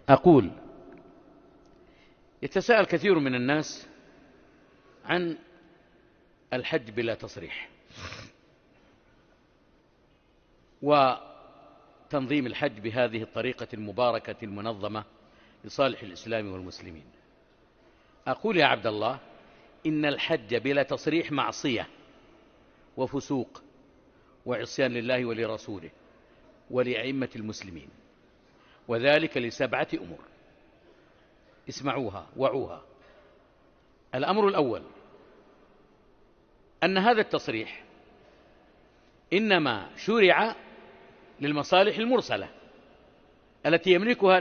أقول: يتساءل كثير من الناس عن الحج بلا تصريح وتنظيم الحج بهذه الطريقة المباركة المنظمة لصالح الإسلام والمسلمين. أقول يا عبد الله: إن الحج بلا تصريح معصية وفسوق وعصيان لله ولرسوله ولأئمة المسلمين، وذلك لسبعة أمور، اسمعوها وعوها. الأمر الأول: أن هذا التصريح إنما شرع للمصالح المرسلة التي يملكها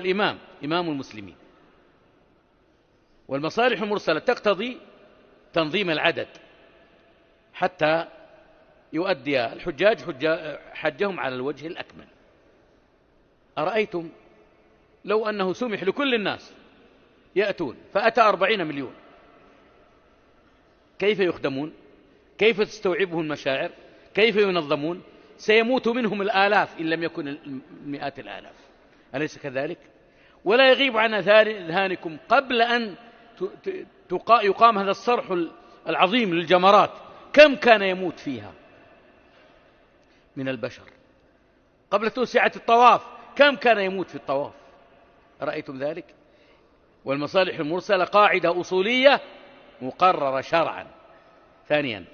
إمام المسلمين، والمصالح المرسلة تقتضي تنظيم العدد حتى يؤدي الحجاج حجهم على الوجه الأكمل. أرأيتم لو أنه سمح لكل الناس يأتون فأتى 40 مليون، كيف يخدمون؟ كيف تستوعبه المشاعر؟ كيف ينظمون؟ سيموت منهم الآلاف إن لم يكن مئات الآلاف، أليس كذلك؟ ولا يغيب عن أذهانكم قبل أن يقام هذا الصرح العظيم للجمرات كم كان يموت فيها من البشر؟ قبل توسعة الطواف كم كان يموت في الطواف؟ رأيتم ذلك؟ والمصالح المرسلة قاعدة أصولية مقررة شرعا. ثانيا: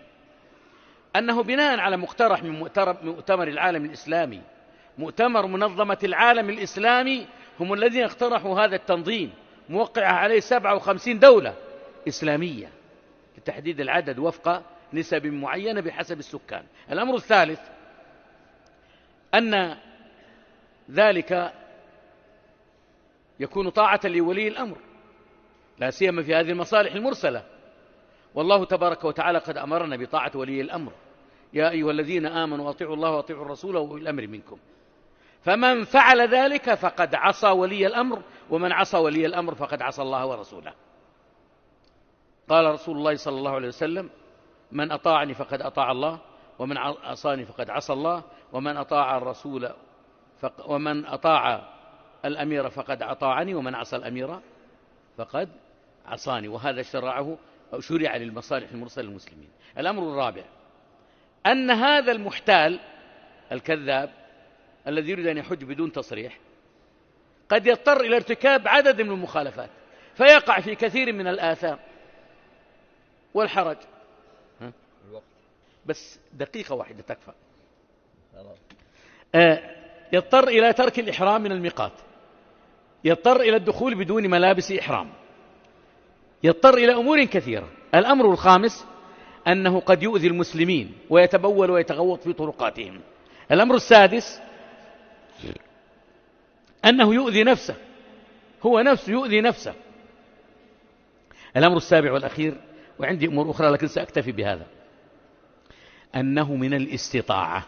أنه بناء على مقترح من مؤتمر العالم الإسلامي، مؤتمر منظمة العالم الإسلامي هم الذين اقترحوا هذا التنظيم، موقعة عليه 57 دولة إسلامية لتحديد العدد وفق نسب معينة بحسب السكان. الأمر الثالث: أن ذلك يكون طاعة لولي الأمر، لا سيما في هذه المصالح المرسلة، والله تبارك وتعالى قد أمرنا بطاعة ولي الأمر: يا أيها الذين آمنوا أطيعوا الله وأطيعوا الرسول وأولي الأمر منكم. فمن فعل ذلك فقد عصى ولي الأمر، ومن عصى ولي الأمر فقد عصى الله ورسوله. قال رسول الله صلى الله عليه وسلم: من أطاعني فقد أطاع الله، ومن عصاني فقد عصى الله، ومن أطاع الرسول ومن أطاع الأمير فقد أطاعني، ومن عصى الأمير فقد عصاني. وهذا شرع للمصالح المرسلة للمسلمين. الأمر الرابع: أن هذا المحتال الكذاب الذي يريد أن يحج بدون تصريح قد يضطر إلى ارتكاب عدد من المخالفات فيقع في كثير من الآثام والحرج. بس دقيقة واحدة تكفى. يضطر إلى ترك الإحرام من الميقات، يضطر إلى الدخول بدون ملابس إحرام، يضطر إلى أمور كثيرة. الأمر الخامس: أنه قد يؤذي المسلمين ويتبول ويتغوط في طرقاتهم. الأمر السادس: أنه يؤذي نفسه، هو نفسه يؤذي نفسه. الأمر السابع والأخير، وعندي أمور أخرى لكن سأكتفي بهذا، أنه من الاستطاعة